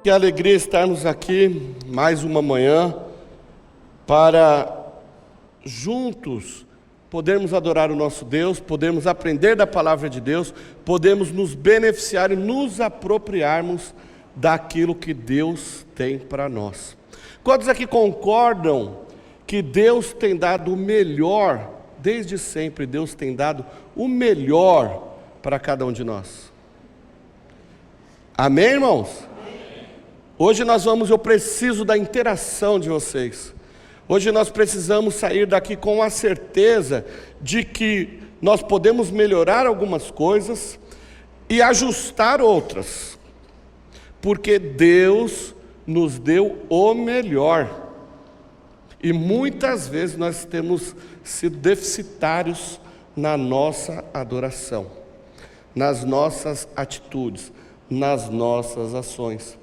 Que alegria estarmos aqui mais uma manhã para juntos podermos adorar o nosso Deus, podermos aprender da palavra de Deus, podemos nos beneficiar e nos apropriarmos daquilo que Deus tem para nós. Quantos aqui concordam que Deus tem dado o melhor, desde sempre Deus tem dado o melhor para cada um de nós? Amém, irmãos? Hoje eu preciso da interação de vocês. Hoje nós precisamos sair daqui com a certeza de que nós podemos melhorar algumas coisas e ajustar outras, porque Deus nos deu o melhor. E muitas vezes nós temos sido deficitários na nossa adoração, nas nossas atitudes, nas nossas ações.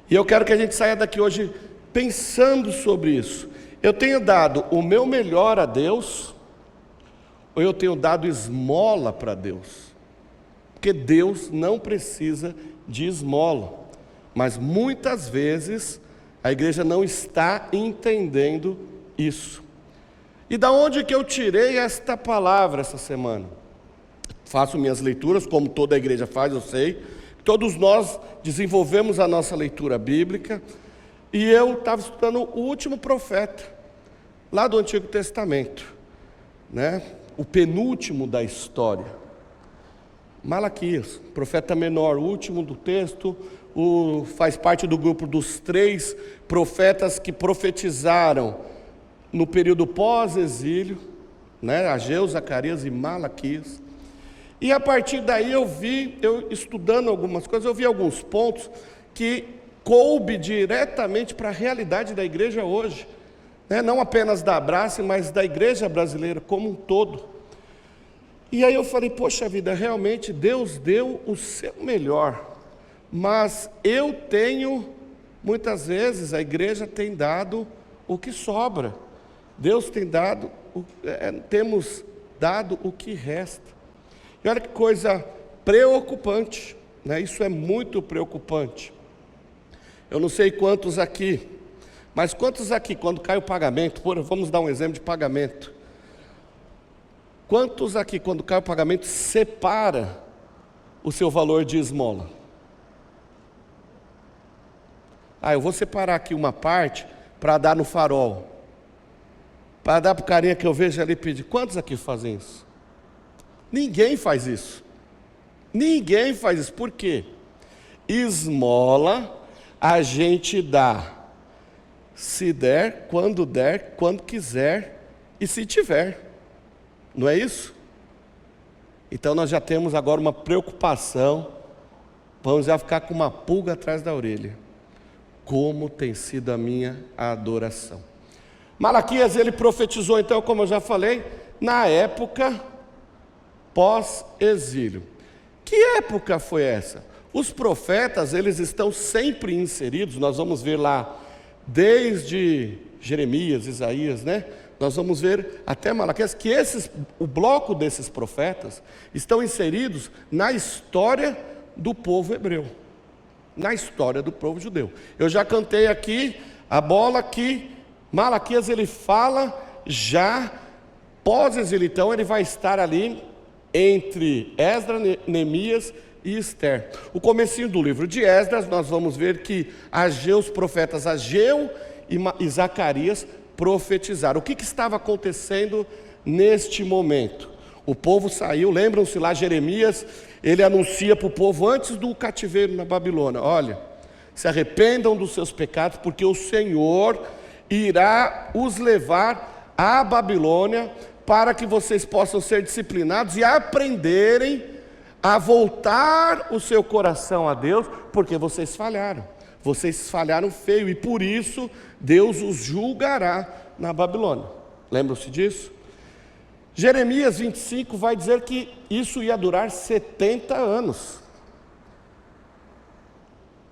E eu quero que a gente saia daqui hoje pensando sobre isso. Eu tenho dado o meu melhor a Deus, ou eu tenho dado esmola para Deus? Porque Deus não precisa de esmola, mas muitas vezes a igreja não está entendendo isso. E da onde que eu tirei esta palavra essa semana? Faço minhas leituras, como toda a igreja faz, eu sei. Todos nós desenvolvemos a nossa leitura bíblica, e eu estava estudando o último profeta, lá do Antigo Testamento, né? O penúltimo da história, Malaquias, profeta menor, o último do texto, faz parte do grupo dos 3 profetas que profetizaram no período pós-exílio, né? Ageu, Zacarias e Malaquias. E a partir daí eu estudando algumas coisas, eu vi alguns pontos que coube diretamente para a realidade da igreja hoje, né? Não apenas da Abrace, mas da igreja brasileira como um todo. E aí eu falei, poxa vida, realmente Deus deu o seu melhor, mas muitas vezes a igreja tem dado o que sobra, temos dado o que resta. E olha que coisa preocupante, né? Isso é muito preocupante. Eu não sei quantos aqui, mas quantos aqui, quando cai o pagamento, vamos dar um exemplo de pagamento. Quantos aqui, quando cai o pagamento, separa o seu valor de esmola? Eu vou separar aqui uma parte para dar no farol, para dar para o carinha que eu vejo ali pedir. Quantos aqui fazem isso? Ninguém faz isso. Ninguém faz isso. Por quê? Esmola a gente dá, se der, quando quiser e se tiver. Não é isso? Então nós já temos agora uma preocupação, vamos já ficar com uma pulga atrás da orelha. Como tem sido a minha adoração? Malaquias, ele profetizou então, como eu já falei, na época pós-exílio. Que época foi essa? Os profetas, eles estão sempre inseridos, nós vamos ver lá, desde Jeremias, Isaías, né? Nós vamos ver até Malaquias, que o bloco desses profetas estão inseridos na história do povo hebreu, na história do povo judeu. Eu já cantei aqui a bola que Malaquias, ele fala já pós-exílio, então ele vai estar ali entre Esdras, Neemias e Esther. O comecinho do livro de Esdras, nós vamos ver que os profetas Ageu e Zacarias profetizaram. O que estava acontecendo neste momento? O povo saiu, lembram-se lá, Jeremias, ele anuncia para o povo antes do cativeiro na Babilônia: olha, se arrependam dos seus pecados, porque o Senhor irá os levar à Babilônia, para que vocês possam ser disciplinados e aprenderem a voltar o seu coração a Deus, porque vocês falharam feio, e por isso Deus os julgará na Babilônia. Lembram-se disso? Jeremias 25 vai dizer que isso ia durar 70 anos.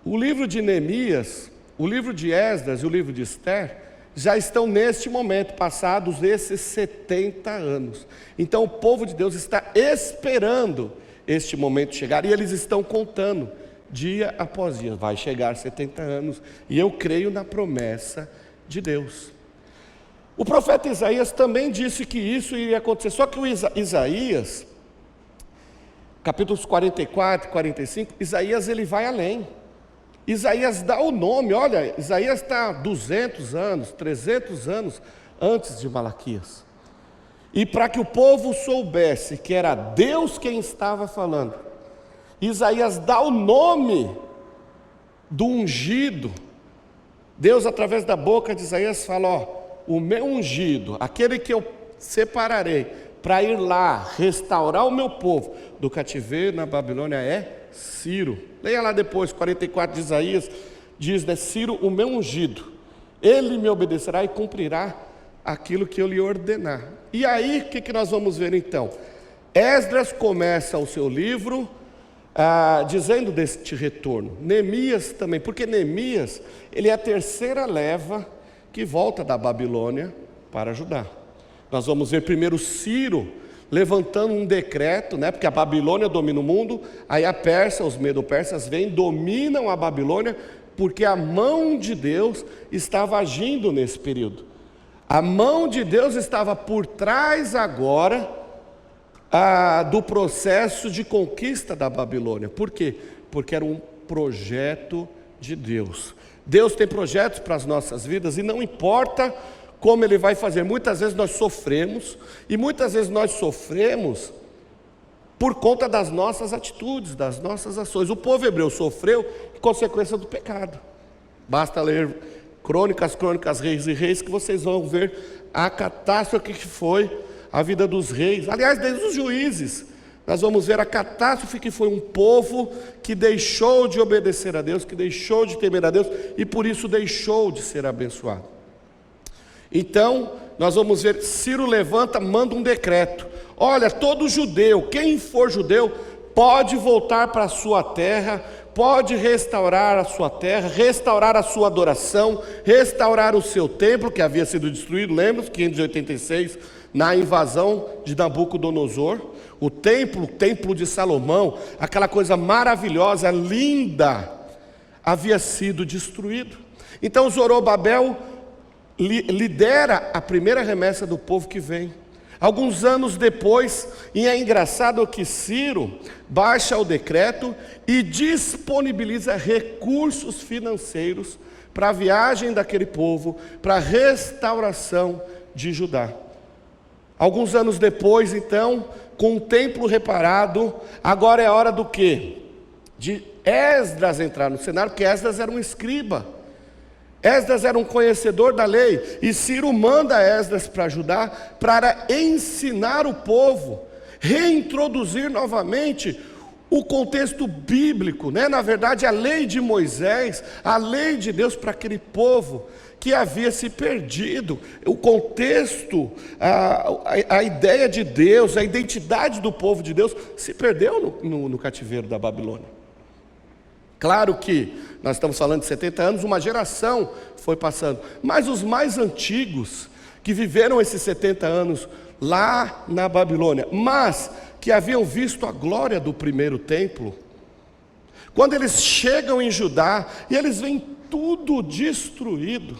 O livro de Neemias, o livro de Esdras e o livro de Esther já estão neste momento, passados esses 70 anos. Então o povo de Deus está esperando este momento chegar, e eles estão contando dia após dia. Vai chegar 70 anos, e eu creio na promessa de Deus. O profeta Isaías também disse que isso iria acontecer, só que o Isaías, capítulos 44 e 45, Isaías ele vai além. Isaías dá o nome, olha, Isaías está 200 anos, 300 anos antes de Malaquias. E para que o povo soubesse que era Deus quem estava falando, Isaías dá o nome do ungido. Deus, através da boca de Isaías, fala, ó, o meu ungido, aquele que eu separarei para ir lá restaurar o meu povo do cativeiro na Babilônia é Ciro. Leia lá depois, 44 de Isaías, diz, né, Ciro, o meu ungido, ele me obedecerá e cumprirá aquilo que eu lhe ordenar. E aí, o que nós vamos ver então? Esdras começa o seu livro dizendo deste retorno. Neemias também, porque Neemias, ele é a terceira leva que volta da Babilônia para Judá. Nós vamos ver primeiro Ciro levantando um decreto, né, porque a Babilônia domina o mundo, aí a Pérsia, os medo-persas vêm, dominam a Babilônia, porque a mão de Deus estava agindo nesse período. A mão de Deus estava por trás agora do processo de conquista da Babilônia. Por quê? Porque era um projeto de Deus. Deus tem projetos para as nossas vidas e não importa como Ele vai fazer. Muitas vezes nós sofremos, e muitas vezes nós sofremos por conta das nossas atitudes, das nossas ações. O povo hebreu sofreu em consequência do pecado. Basta ler Crônicas, Reis e Reis, que vocês vão ver a catástrofe que foi a vida dos reis. Aliás, desde os juízes, nós vamos ver a catástrofe que foi um povo que deixou de obedecer a Deus, que deixou de temer a Deus, e por isso deixou de ser abençoado. Então, nós vamos ver, Ciro levanta, manda um decreto. Olha, todo judeu, quem for judeu, pode voltar para a sua terra, pode restaurar a sua terra, restaurar a sua adoração, restaurar o seu templo, que havia sido destruído, lembra? 586, na invasão de Nabucodonosor. O templo de Salomão, aquela coisa maravilhosa, linda, havia sido destruído. Então Zorobabel lidera a primeira remessa do povo que vem. Alguns anos depois, e é engraçado que Ciro baixa o decreto e disponibiliza recursos financeiros para a viagem daquele povo, para a restauração de Judá. Alguns anos depois, então, com o templo reparado, agora é hora do quê? De Esdras entrar no cenário, porque Esdras era um escriba. Esdras era um conhecedor da lei, e Ciro manda Esdras para Judá para ensinar o povo, reintroduzir novamente o contexto bíblico, né? Na verdade, a lei de Moisés, a lei de Deus para aquele povo que havia se perdido. O contexto, a ideia de Deus, a identidade do povo de Deus se perdeu no cativeiro da Babilônia. Claro que nós estamos falando de 70 anos, uma geração foi passando, mas os mais antigos, que viveram esses 70 anos lá na Babilônia, mas que haviam visto a glória do primeiro templo, quando eles chegam em Judá e eles veem tudo destruído,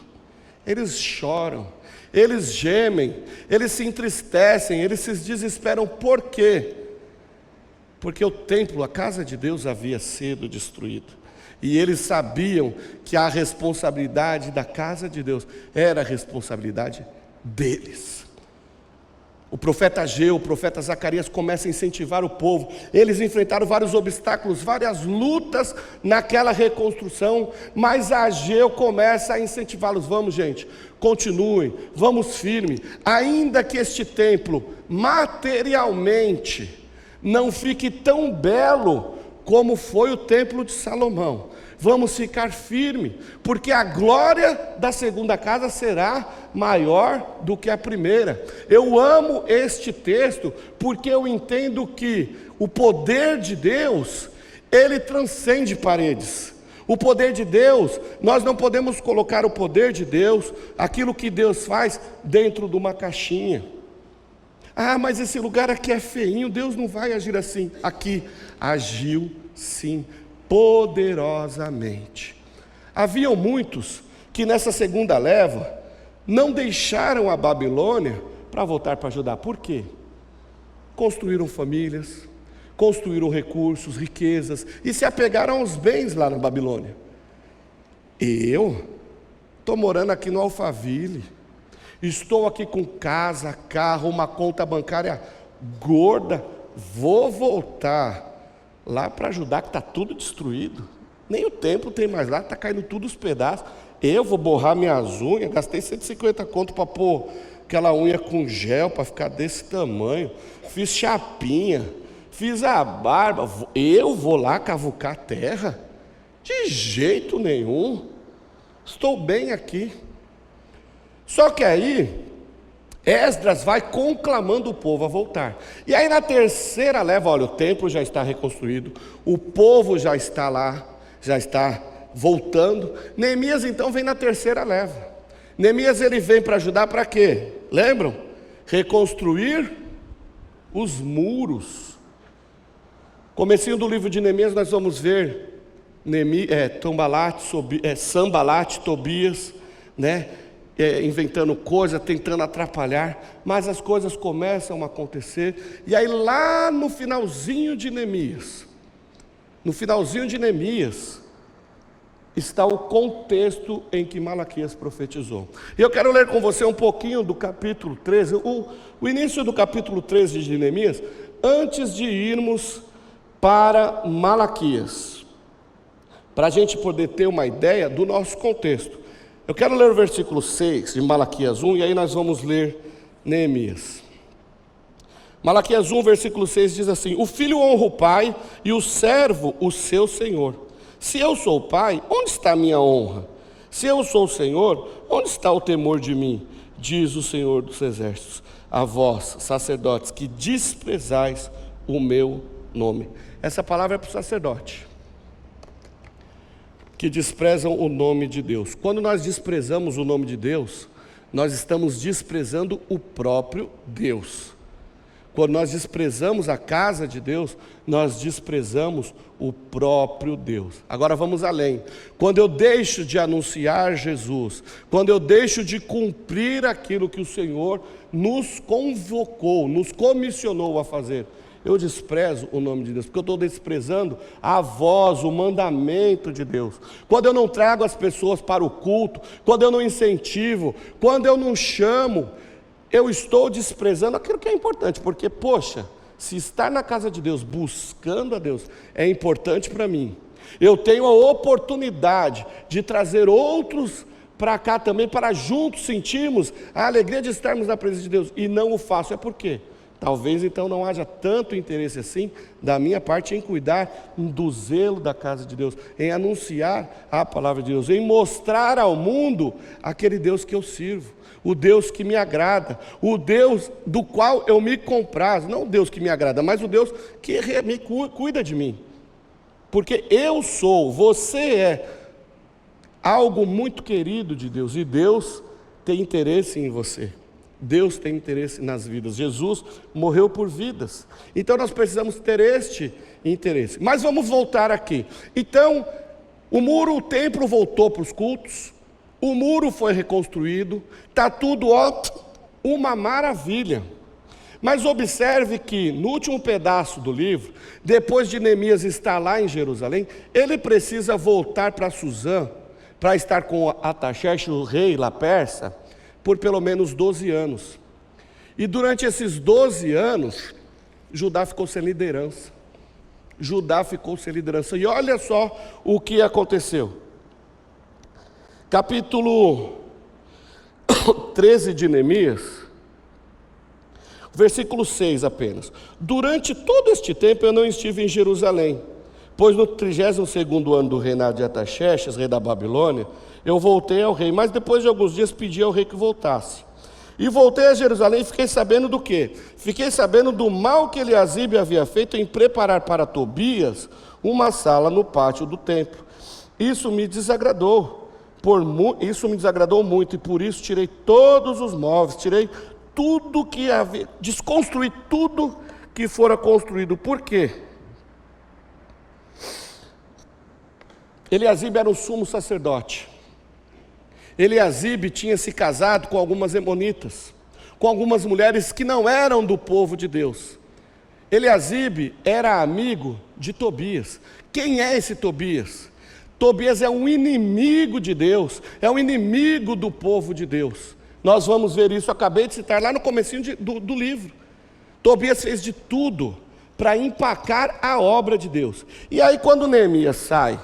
eles choram, eles gemem, eles se entristecem, eles se desesperam. Por quê? Porque o templo, a casa de Deus havia sido destruído, e eles sabiam que a responsabilidade da casa de Deus era a responsabilidade deles. O profeta Ageu, o profeta Zacarias começam a incentivar o povo. Eles enfrentaram vários obstáculos, várias lutas naquela reconstrução, mas Ageu começa a incentivá-los. Vamos, gente, continuem, vamos firme, ainda que este templo materialmente não fique tão belo como foi o templo de Salomão, vamos ficar firmes, porque a glória da segunda casa será maior do que a primeira. Eu amo este texto, porque eu entendo que o poder de Deus, ele transcende paredes. O poder de Deus, nós não podemos colocar o poder de Deus, aquilo que Deus faz, dentro de uma caixinha. Ah, mas esse lugar aqui é feinho, Deus não vai agir assim. Aqui agiu sim, poderosamente. Haviam muitos que nessa segunda leva não deixaram a Babilônia para voltar para Judá. Por quê? Construíram famílias, construíram recursos, riquezas e se apegaram aos bens lá na Babilônia. Eu estou morando aqui no Alphaville, estou aqui com casa, carro, uma conta bancária gorda, vou voltar lá para Judá que está tudo destruído, nem o templo tem mais lá, está caindo tudo os pedaços, eu vou borrar minhas unhas, gastei 150 conto para pôr aquela unha com gel para ficar desse tamanho, fiz chapinha, fiz a barba, eu vou lá cavucar a terra? De jeito nenhum, estou bem aqui. Só que aí, Esdras vai conclamando o povo a voltar. E aí na terceira leva, olha, o templo já está reconstruído, o povo já está lá, já está voltando. Neemias então vem na terceira leva. Neemias ele vem para ajudar para quê? Lembram? Reconstruir os muros. Comecinho do livro de Neemias nós vamos ver Sanbalate, Tobias, né? Inventando coisa, tentando atrapalhar, mas as coisas começam a acontecer, e aí lá no finalzinho de Neemias, está o contexto em que Malaquias profetizou. E eu quero ler com você um pouquinho do capítulo 13, o início do capítulo 13 de Neemias, antes de irmos para Malaquias, para a gente poder ter uma ideia do nosso contexto. Eu quero ler o versículo 6 de Malaquias 1, e aí nós vamos ler Neemias. Malaquias 1, versículo 6 diz assim: o filho honra o pai e o servo o seu senhor. Se eu sou o pai, onde está a minha honra? Se eu sou o Senhor, onde está o temor de mim? Diz o Senhor dos exércitos, a vós, sacerdotes, que desprezais o meu nome. Essa palavra é para o sacerdote, que desprezam o nome de Deus. Quando nós desprezamos o nome de Deus, nós estamos desprezando o próprio Deus. Quando nós desprezamos a casa de Deus, nós desprezamos o próprio Deus. Agora vamos além. Quando eu deixo de anunciar Jesus, quando eu deixo de cumprir aquilo que o Senhor nos convocou, nos comissionou a fazer, eu desprezo o nome de Deus, porque eu estou desprezando a voz, o mandamento de Deus. Quando eu não trago as pessoas para o culto, quando eu não incentivo, quando eu não chamo, eu estou desprezando aquilo que é importante, porque, poxa, se estar na casa de Deus, buscando a Deus, é importante para mim. Eu tenho a oportunidade de trazer outros para cá também, para juntos sentirmos a alegria de estarmos na presença de Deus, e não o faço, é por quê? Talvez então não haja tanto interesse assim da minha parte em cuidar do zelo da casa de Deus, em anunciar a palavra de Deus, em mostrar ao mundo aquele Deus que eu sirvo, o Deus que me agrada, o Deus do qual eu me comprazo, não o Deus que me agrada, mas o Deus que me cuida de mim, porque você é algo muito querido de Deus, e Deus tem interesse em você. Deus tem interesse nas vidas. Jesus morreu por vidas. Então nós precisamos ter este interesse. Mas vamos voltar aqui. Então, o templo voltou para os cultos. O muro foi reconstruído. Está tudo uma maravilha. Mas observe que no último pedaço do livro, depois de Neemias estar lá em Jerusalém, ele precisa voltar para Suzã, para estar com Artaxerxes, o rei lá persa, por pelo menos 12 anos. E durante esses 12 anos, Judá ficou sem liderança. E olha só o que aconteceu. Capítulo 13 de Neemias, versículo 6 apenas. Durante todo este tempo eu não estive em Jerusalém, pois no 32º ano do reinado de Artaxerxes, rei da Babilônia, eu voltei ao rei, mas depois de alguns dias pedi ao rei que voltasse. E voltei a Jerusalém e fiquei sabendo do quê? Fiquei sabendo do mal que Eliasibe havia feito em preparar para Tobias uma sala no pátio do templo. Isso me desagradou muito, e por isso tirei todos os móveis, tirei tudo que havia, desconstruí tudo que fora construído. Por quê? Eliasibe era o sumo sacerdote. Eliasibe tinha se casado com algumas emonitas, com algumas mulheres que não eram do povo de Deus. Eliasibe era amigo de Tobias. Quem é esse Tobias? Tobias é um inimigo de Deus, é um inimigo do povo de Deus. Nós vamos ver isso, eu acabei de citar lá no comecinho do livro. Tobias fez de tudo para empacar a obra de Deus. E aí quando Neemias sai,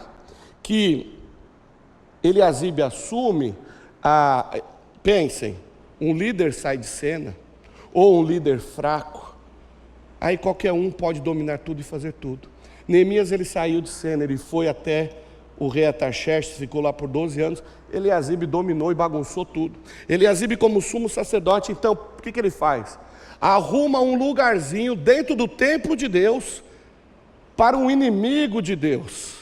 que Eliasibe assume, pensem, um líder sai de cena, ou um líder fraco, aí qualquer um pode dominar tudo e fazer tudo. Neemias, ele saiu de cena, ele foi até o rei Artaxerxes, ficou lá por 12 anos, Eliasibe dominou e bagunçou tudo. Eliasibe, como sumo sacerdote, então, o que ele faz? Arruma um lugarzinho dentro do templo de Deus, para um inimigo de Deus.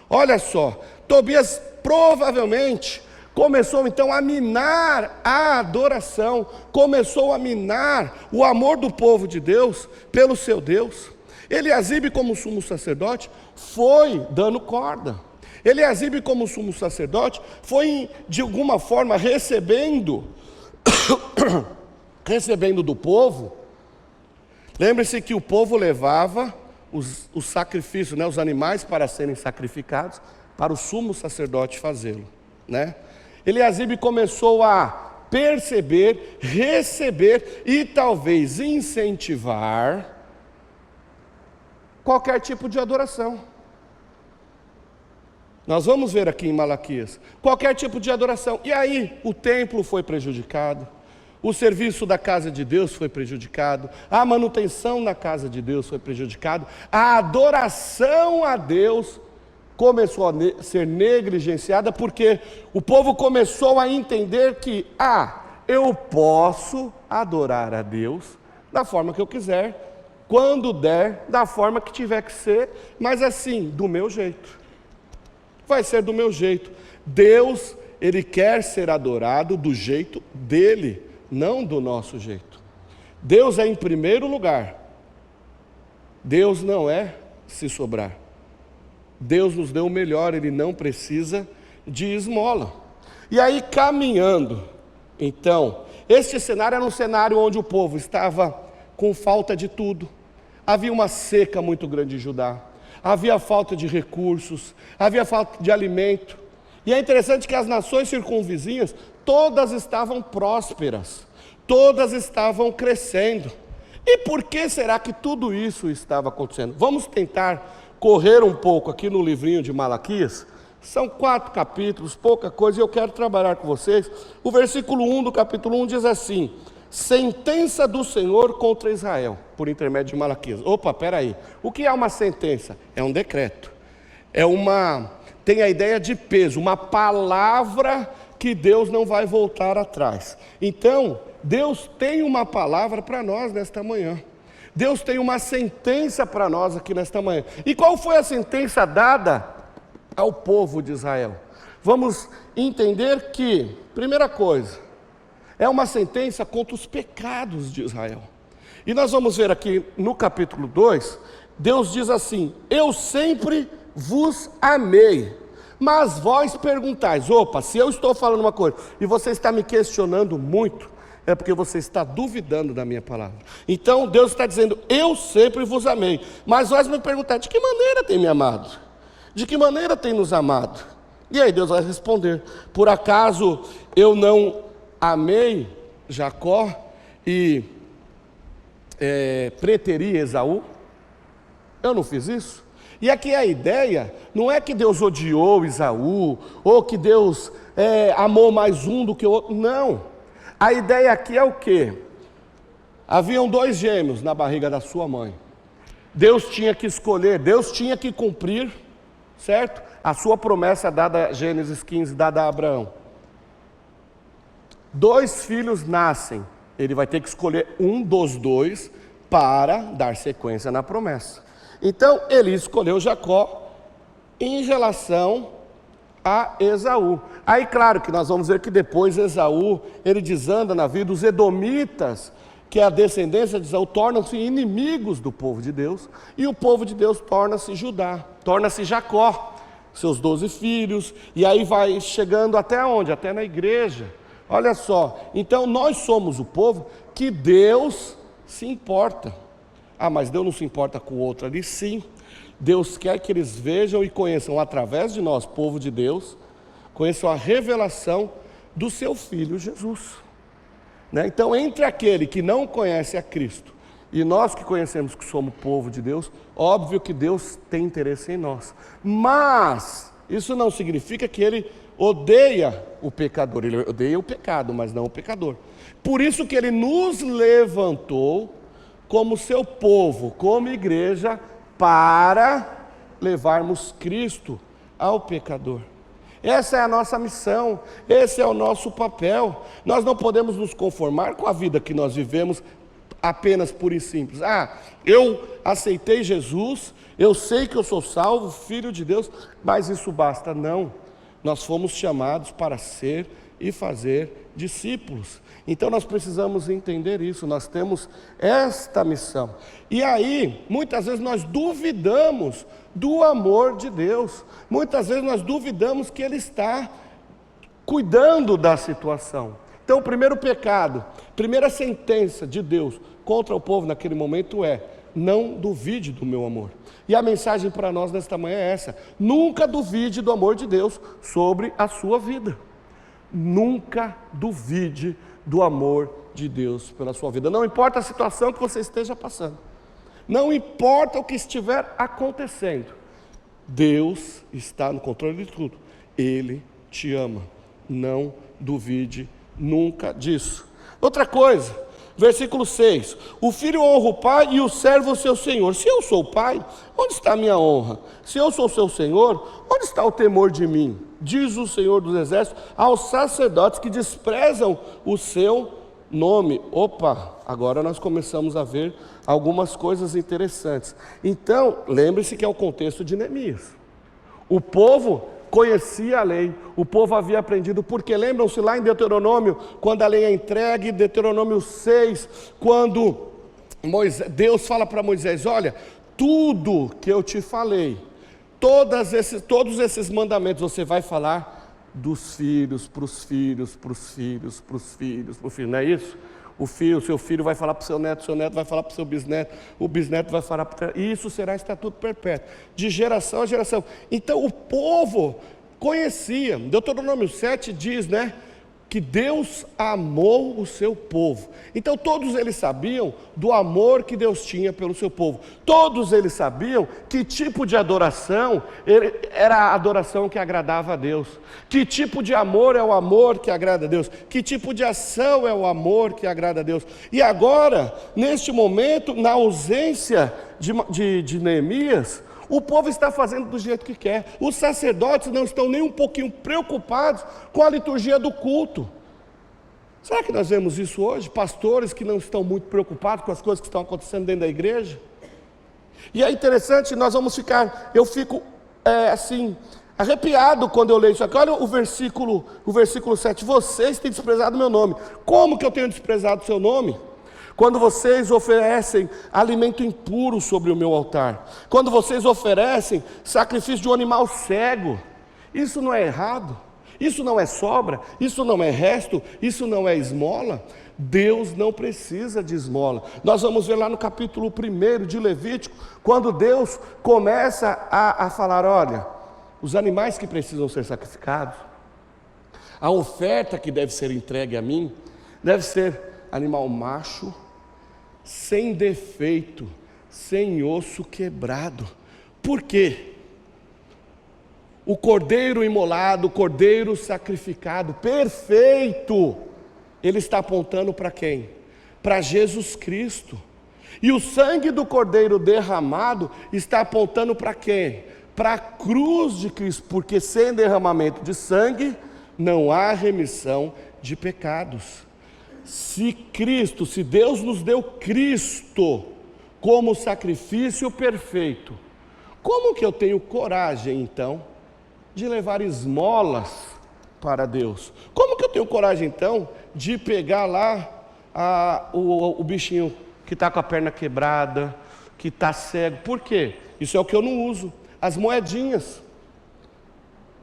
Olha só, Tobias provavelmente começou então a minar a adoração, começou a minar o amor do povo de Deus pelo seu Deus. Eliasibe, como sumo sacerdote, foi dando corda. Eliasibe, como sumo sacerdote, foi de alguma forma recebendo do povo. Lembre-se que o povo levava os sacrifícios, os animais para serem sacrificados, para o sumo sacerdote fazê-lo, Eliasibe começou a perceber, receber e talvez incentivar qualquer tipo de adoração. Nós vamos ver aqui em Malaquias, qualquer tipo de adoração. E aí o templo foi prejudicado, o serviço da casa de Deus foi prejudicado, a manutenção na casa de Deus foi prejudicado, a adoração a Deus começou a ser negligenciada, porque o povo começou a entender que, eu posso adorar a Deus da forma que eu quiser, quando der, da forma que tiver que ser, mas assim, do meu jeito. Vai ser do meu jeito. Deus, Ele quer ser adorado do jeito dEle, não do nosso jeito. Deus é em primeiro lugar. Deus não é se sobrar. Deus nos deu o melhor, Ele não precisa de esmola. E aí caminhando, então, este cenário era um cenário onde o povo estava com falta de tudo. Havia uma seca muito grande em Judá, havia falta de recursos, havia falta de alimento. E é interessante que as nações circunvizinhas, todas estavam prósperas, todas estavam crescendo. E por que será que tudo isso estava acontecendo? Vamos tentar correr um pouco aqui no livrinho de Malaquias. São 4 capítulos, pouca coisa, e eu quero trabalhar com vocês. O versículo 1 do capítulo 1 diz assim: sentença do Senhor contra Israel, por intermédio de Malaquias. Opa, peraí, o que é uma sentença? É um decreto, tem a ideia de peso, uma palavra que Deus não vai voltar atrás. Então, Deus tem uma palavra para nós nesta manhã. Deus tem uma sentença para nós aqui nesta manhã. E qual foi a sentença dada ao povo de Israel? Vamos entender que, primeira coisa, é uma sentença contra os pecados de Israel. E nós vamos ver aqui no capítulo 2, Deus diz assim: eu sempre vos amei, mas vós perguntais. Opa, se eu estou falando uma coisa e você está me questionando muito, é porque você está duvidando da minha palavra. Então Deus está dizendo: eu sempre vos amei, mas vós me perguntais: de que maneira tem me amado? De que maneira tem nos amado? E aí Deus vai responder: por acaso eu não amei Jacó e preteri Esaú? Eu não fiz isso? E aqui a ideia não é que Deus odiou Esaú, ou que Deus amou mais um do que o outro, não. A ideia aqui é o quê? Haviam 2 gêmeos na barriga da sua mãe. Deus tinha que escolher, Deus tinha que cumprir, certo? A sua promessa dada, Gênesis 15, dada a Abraão. 2 filhos nascem, ele vai ter que escolher um dos 2 para dar sequência na promessa. Então, ele escolheu Jacó em relação a Esaú. Aí, claro que nós vamos ver que depois Esaú, ele desanda na vida. Os edomitas, que é a descendência de Esaú, tornam-se inimigos do povo de Deus, e o povo de Deus torna-se Judá, torna-se Jacó. seus 12 filhos, e aí vai chegando até onde? Até na igreja. Olha só, então nós somos o povo que Deus se importa. Ah, mas Deus não se importa com o outro ali? Sim. Deus quer que eles vejam e conheçam através de nós, povo de Deus, conheçam a revelação do seu Filho Jesus. Então, entre aquele que não conhece a Cristo e nós que conhecemos que somos povo de Deus, óbvio que Deus tem interesse em nós. Mas isso não significa que Ele odeia o pecador. Ele odeia o pecado, mas não o pecador. Por isso que Ele nos levantou como seu povo, como igreja, para levarmos Cristo ao pecador. Essa é a nossa missão, esse é o nosso papel. Nós não podemos nos conformar com a vida que nós vivemos apenas pura e simples. Ah, eu aceitei Jesus, eu sei que eu sou salvo, filho de Deus, mas isso basta. Não, nós fomos chamados para ser e fazer discípulos. Então nós precisamos entender isso, nós temos esta missão. E aí, muitas vezes nós duvidamos do amor de Deus, muitas vezes nós duvidamos que Ele está cuidando da situação. Então o primeiro pecado, primeira sentença de Deus contra o povo naquele momento é: não duvide do meu amor. E a mensagem para nós nesta manhã é essa: nunca duvide do amor de Deus sobre a sua vida. Nunca duvide do amor de Deus pela sua vida. Não importa a situação que você esteja passando, não importa o que estiver acontecendo, Deus está no controle de tudo. Ele te ama. Não duvide nunca disso. Outra coisa, versículo 6: o filho honra o pai e o servo o seu senhor. Se eu sou o pai, onde está a minha honra? Se eu sou seu senhor, onde está o temor de mim? Diz o Senhor dos Exércitos aos sacerdotes que desprezam o seu nome. Opa, agora nós começamos a ver algumas coisas interessantes. Então, lembre-se que é o contexto de Neemias. O povo conhecia a lei, o povo havia aprendido, porque lembram-se lá em Deuteronômio, quando a lei é entregue, Deuteronômio 6, quando Deus fala para Moisés: olha, tudo que eu te falei, todos esses mandamentos você vai falar dos filhos, para os filhos, para os filhos, para os filhos, para o filho, não é isso? O seu filho vai falar para o seu neto vai falar para o seu bisneto, o bisneto vai falar para... E isso será estatuto perpétuo, de geração a geração. Então o povo conhecia. Deuteronômio 7 diz, que Deus amou o seu povo. Então todos eles sabiam do amor que Deus tinha pelo seu povo. Todos eles sabiam que tipo de adoração era a adoração que agradava a Deus. Que tipo de amor é o amor que agrada a Deus. Que tipo de ação é o amor que agrada a Deus. E agora, neste momento, na ausência de Neemias, o povo está fazendo do jeito que quer. Os sacerdotes não estão nem um pouquinho preocupados com a liturgia do culto. Será que nós vemos isso hoje? Pastores que não estão muito preocupados com as coisas que estão acontecendo dentro da igreja. E é interessante, eu fico arrepiado quando eu leio isso aqui. Olha o versículo 7. Vocês têm desprezado o meu nome. Como que eu tenho desprezado o seu nome? Quando vocês oferecem alimento impuro sobre o meu altar, quando vocês oferecem sacrifício de um animal cego, isso não é errado, isso não é sobra, isso não é resto, isso não é esmola. Deus não precisa de esmola. Nós vamos ver lá no capítulo 1 de Levítico, quando Deus começa a falar: olha, os animais que precisam ser sacrificados, a oferta que deve ser entregue a mim, deve ser animal macho, sem defeito, sem osso quebrado. Por quê? O cordeiro imolado, o cordeiro sacrificado, perfeito, ele está apontando para quem? Para Jesus Cristo. E o sangue do cordeiro derramado está apontando para quem? Para a cruz de Cristo, porque sem derramamento de sangue não há remissão de pecados. Se Deus nos deu Cristo como sacrifício perfeito, como que eu tenho coragem então de levar esmolas para Deus? Como que eu tenho coragem então de pegar lá o bichinho que está com a perna quebrada, que está cego? Por quê? Isso é o que eu não uso. As moedinhas.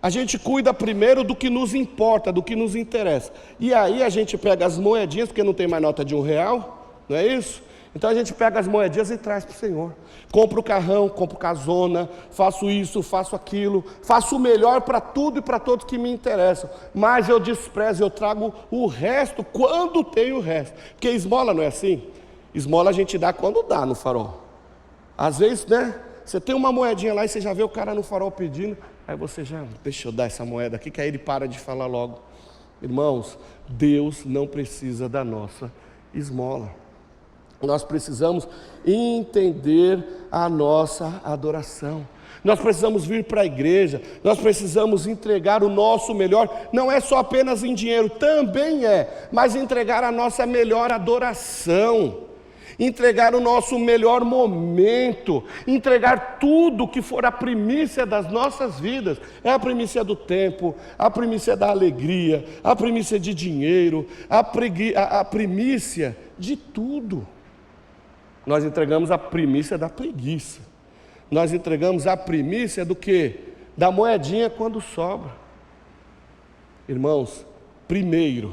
A gente cuida primeiro do que nos importa, do que nos interessa. E aí a gente pega as moedinhas, porque não tem mais nota de R$1, não é isso? Então a gente pega as moedinhas e traz para o Senhor. Compro o carrão, compro casona, faço isso, faço aquilo, faço o melhor para tudo e para todos que me interessam. Mas eu desprezo, eu trago o resto quando tem o resto. Porque esmola não é assim? Esmola a gente dá quando dá no farol. Às vezes, né? Você tem uma moedinha lá e você já vê o cara no farol pedindo. Aí você já, deixa eu dar essa moeda aqui, que aí ele para de falar logo. Irmãos, Deus não precisa da nossa esmola. Nós precisamos entender a nossa adoração. Nós precisamos vir para a igreja, nós precisamos entregar o nosso melhor, não é só apenas em dinheiro, também é, mas entregar a nossa melhor adoração. Entregar o nosso melhor momento, entregar tudo que for a primícia das nossas vidas. É a primícia do tempo, a primícia da alegria, a primícia de dinheiro, a primícia de tudo. Nós entregamos a primícia da preguiça. Nós entregamos a primícia do quê? Da moedinha quando sobra. Irmãos, primeiro,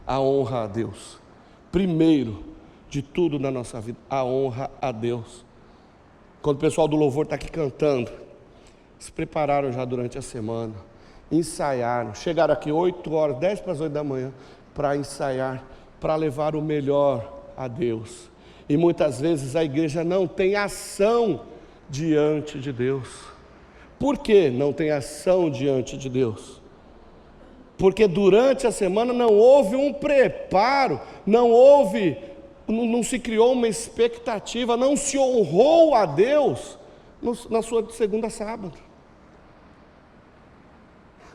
a honra a Deus. Primeiro de tudo na nossa vida, a honra a Deus. Quando o pessoal do louvor está aqui cantando, se prepararam já durante a semana, ensaiaram, chegaram aqui 8 horas, 10 para as 8 da manhã, para ensaiar, para levar o melhor a Deus. E muitas vezes a igreja não tem ação diante de Deus. Por que não tem ação diante de Deus? Porque durante a semana não houve um preparo, não se criou uma expectativa, não se honrou a Deus na sua segunda sábado.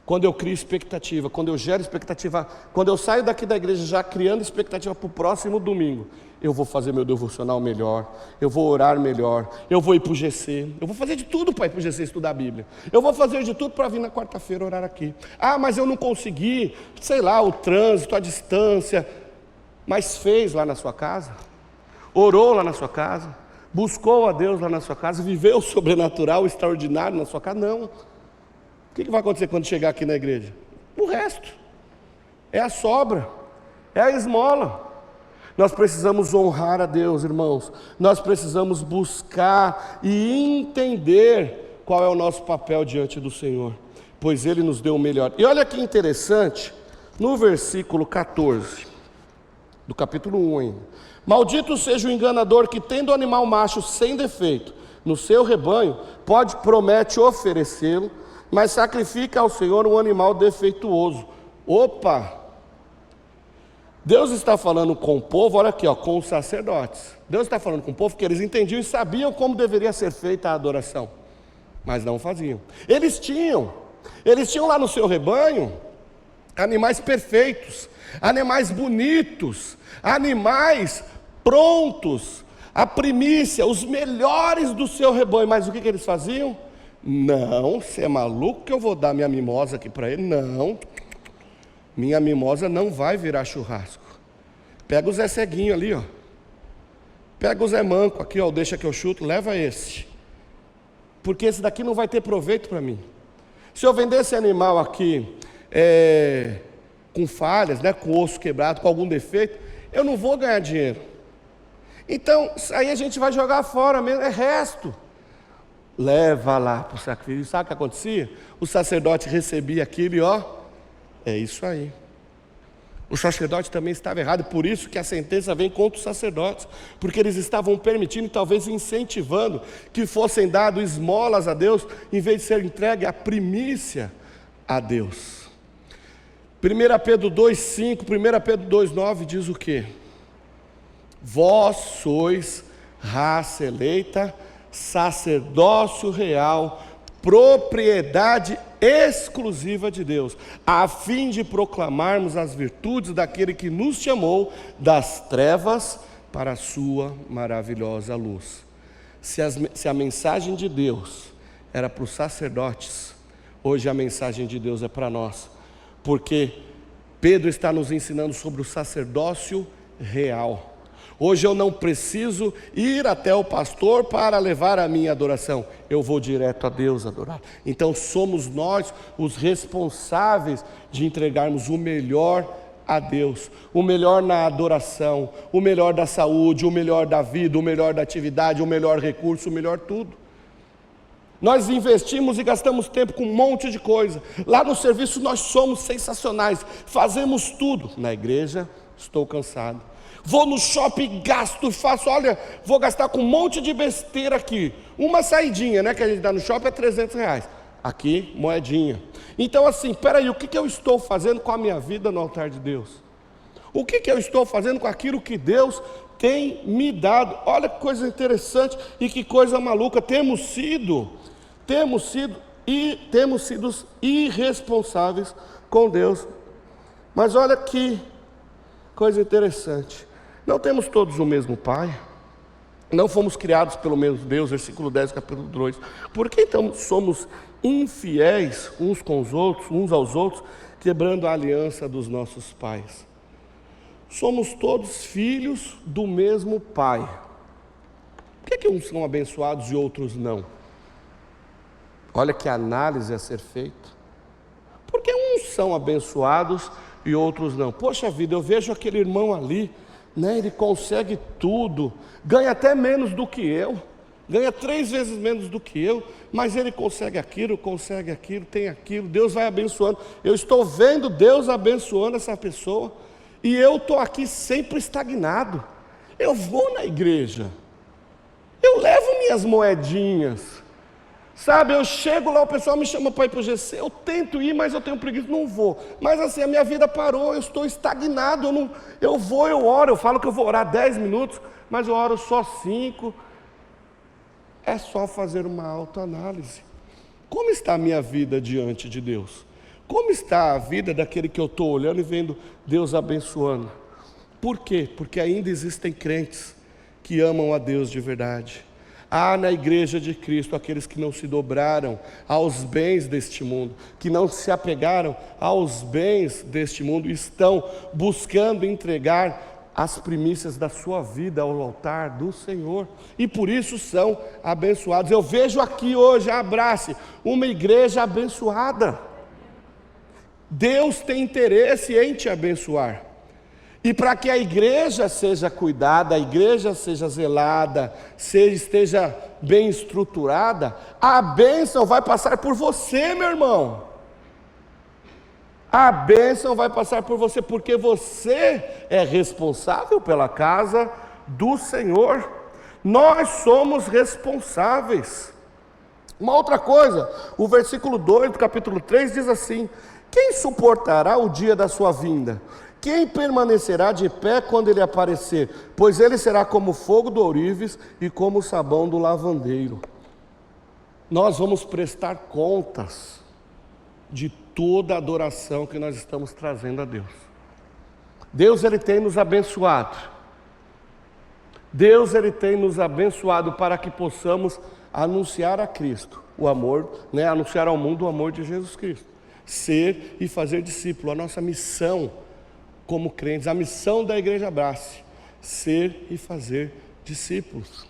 Quando eu crio expectativa, quando eu gero expectativa, quando eu saio daqui da igreja já criando expectativa para o próximo domingo, eu vou fazer meu devocional melhor, eu vou orar melhor, eu vou ir para o GC, eu vou fazer de tudo para ir para o GC estudar a Bíblia, eu vou fazer de tudo para vir na quarta-feira orar aqui. Ah, mas eu não consegui, sei lá, o trânsito, a distância. Mas fez lá na sua casa, orou lá na sua casa, buscou a Deus lá na sua casa, viveu o sobrenatural, o extraordinário na sua casa? Não. O que vai acontecer quando chegar aqui na igreja? O resto, é a sobra, é a esmola. Nós precisamos honrar a Deus, irmãos, nós precisamos buscar e entender qual é o nosso papel diante do Senhor, pois Ele nos deu o melhor. E olha que interessante, no versículo 14, do capítulo 1 ainda. Maldito seja o enganador que, tendo o animal macho sem defeito no seu rebanho, promete oferecê-lo, mas sacrifica ao Senhor um animal defeituoso. Opa! Deus está falando com o povo, olha aqui, com os sacerdotes. Deus está falando com o povo que eles entendiam e sabiam como deveria ser feita a adoração, mas não faziam. Eles tinham lá no seu rebanho animais perfeitos, animais bonitos, animais prontos, a primícia, os melhores do seu rebanho. Mas o que eles faziam? Não, você é maluco que eu vou dar minha mimosa aqui para ele? Não, minha mimosa não vai virar churrasco. Pega o Zé Ceguinho ali, pega o Zé Manco aqui, deixa que eu chuto, leva esse, porque esse daqui não vai ter proveito para mim. Se eu vender esse animal aqui com falhas, com osso quebrado, com algum defeito, eu não vou ganhar dinheiro. Então, aí a gente vai jogar fora mesmo, é resto. Leva lá para o sacrifício. Sabe o que acontecia? O sacerdote recebia aquilo e é isso aí. O sacerdote também estava errado, por isso que a sentença vem contra os sacerdotes, porque eles estavam permitindo e talvez incentivando que fossem dados esmolas a Deus, em vez de ser entregue a primícia a Deus. 1 Pedro 2,5, 1 Pedro 2,9 diz o quê? Vós sois raça eleita, sacerdócio real, propriedade exclusiva de Deus, a fim de proclamarmos as virtudes daquele que nos chamou das trevas para a sua maravilhosa luz. Se a mensagem de Deus era para os sacerdotes, hoje a mensagem de Deus é para nós, porque Pedro está nos ensinando sobre o sacerdócio real. Hoje eu não preciso ir até o pastor para levar a minha adoração. Eu vou direto a Deus adorar. Então somos nós os responsáveis de entregarmos o melhor a Deus. O melhor na adoração, o melhor da saúde, o melhor da vida, o melhor da atividade, o melhor recurso, o melhor tudo. Nós investimos e gastamos tempo com um monte de coisa. Lá no serviço nós somos sensacionais, fazemos tudo. Na igreja, estou cansado. Vou no shopping, gasto, faço, olha, vou gastar com um monte de besteira aqui. Uma saidinha, né, que a gente dá no shopping é R$300. Aqui, moedinha. Então assim, peraí, o que eu estou fazendo com a minha vida no altar de Deus? O que eu estou fazendo com aquilo que Deus tem me dado? Olha que coisa interessante e que coisa maluca. Temos sido irresponsáveis com Deus. Mas olha que coisa interessante. Não temos todos o mesmo Pai. Não fomos criados pelo mesmo Deus, versículo 10, capítulo 2. Por que então somos infiéis uns aos outros, quebrando a aliança dos nossos pais? Somos todos filhos do mesmo Pai. Por que uns são abençoados e outros não? Olha que análise a ser feita. Por que uns são abençoados e outros não? Poxa vida, eu vejo aquele irmão ali, né, ele consegue tudo, ganha até menos do que eu, ganha 3 vezes menos do que eu, mas ele consegue aquilo, tem aquilo, Deus vai abençoando. Eu estou vendo Deus abençoando essa pessoa, e eu estou aqui sempre estagnado. Eu vou na igreja, eu levo minhas moedinhas, sabe, eu chego lá, o pessoal me chama para ir para o GC, eu tento ir, mas eu tenho preguiça, não vou. Mas assim, a minha vida parou, eu estou estagnado, eu oro, eu falo que eu vou orar 10 minutos, mas eu oro só 5. É só fazer uma autoanálise. Como está a minha vida diante de Deus? Como está a vida daquele que eu estou olhando e vendo Deus abençoando? Por quê? Porque ainda existem crentes que amam a Deus de verdade. Há na igreja de Cristo aqueles que não se dobraram aos bens deste mundo, que não se apegaram aos bens deste mundo, estão buscando entregar as primícias da sua vida ao altar do Senhor, e por isso são abençoados. Eu vejo aqui hoje, abrace, uma igreja abençoada. Deus tem interesse em te abençoar. E para que a igreja seja cuidada, a igreja seja zelada, esteja bem estruturada, a bênção vai passar por você, meu irmão. A bênção vai passar por você, porque você é responsável pela casa do Senhor. Nós somos responsáveis. Uma outra coisa, o versículo 2 do capítulo 3 diz assim: quem suportará o dia da sua vinda? Quem permanecerá de pé quando ele aparecer? Pois ele será como o fogo do ourives e como o sabão do lavandeiro. Nós vamos prestar contas de toda a adoração que nós estamos trazendo a Deus. Deus, ele tem nos abençoado. Deus, ele tem nos abençoado para que possamos anunciar a Cristo o amor, né? Anunciar ao mundo o amor de Jesus Cristo. Ser e fazer discípulo, a nossa missão como crentes, a missão da Igreja Abrace, ser e fazer discípulos.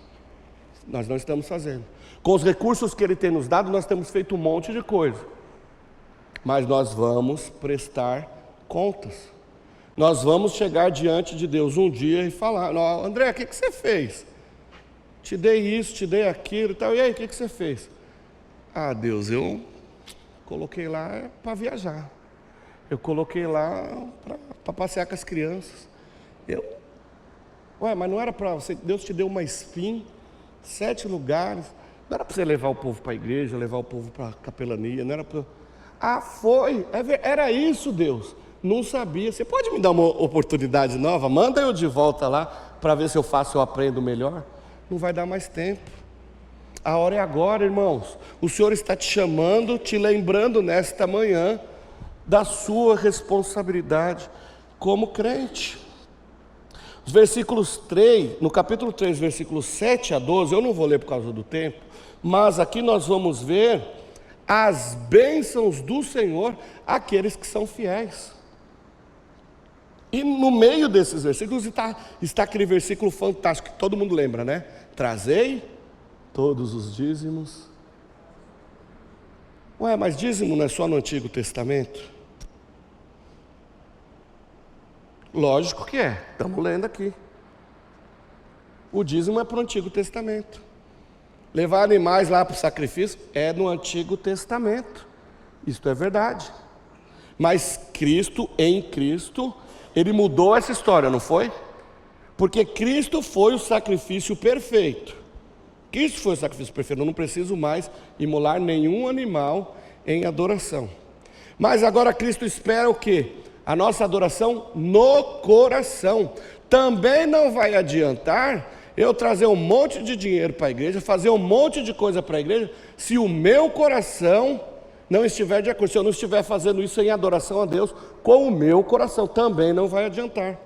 Nós não estamos fazendo. Com os recursos que Ele tem nos dado, nós temos feito um monte de coisa. Mas nós vamos prestar contas. Nós vamos chegar diante de Deus um dia e falar: André, o que você fez? Te dei isso, te dei aquilo e tal. E aí, o que você fez? Ah, Deus, eu coloquei lá para viajar. Eu coloquei lá para passear com as crianças. Mas não era para você, Deus te deu uma spin, 7 lugares, não era para você levar o povo para a igreja, levar o povo para a capelania, não era para... Era isso, Deus, não sabia. Você pode me dar uma oportunidade nova? Manda eu de volta lá, para ver se eu faço, eu aprendo melhor. Não vai dar mais tempo. A hora é agora, irmãos. O Senhor está te chamando, te lembrando nesta manhã da sua responsabilidade como crente. Os versículos 3, no capítulo 3, versículos 7 a 12, eu não vou ler por causa do tempo, mas aqui nós vamos ver as bênçãos do Senhor àqueles que são fiéis. E no meio desses versículos está aquele versículo fantástico que todo mundo lembra, né? Trazei todos os dízimos. Ué, mas dízimo não é só no Antigo Testamento? Lógico que é, estamos lendo aqui. O dízimo é para o Antigo Testamento. Levar animais lá para o sacrifício é no Antigo Testamento. Isto é verdade. Mas Cristo, em Cristo, Ele mudou essa história, não foi? Porque Cristo foi o sacrifício perfeito. Cristo foi o sacrifício perfeito. Eu não preciso mais imolar nenhum animal em adoração. Mas agora Cristo espera o quê? A nossa adoração no coração. Também não vai adiantar eu trazer um monte de dinheiro para a igreja, fazer um monte de coisa para a igreja, se o meu coração não estiver de acordo, se eu não estiver fazendo isso em adoração a Deus, com o meu coração, também não vai adiantar.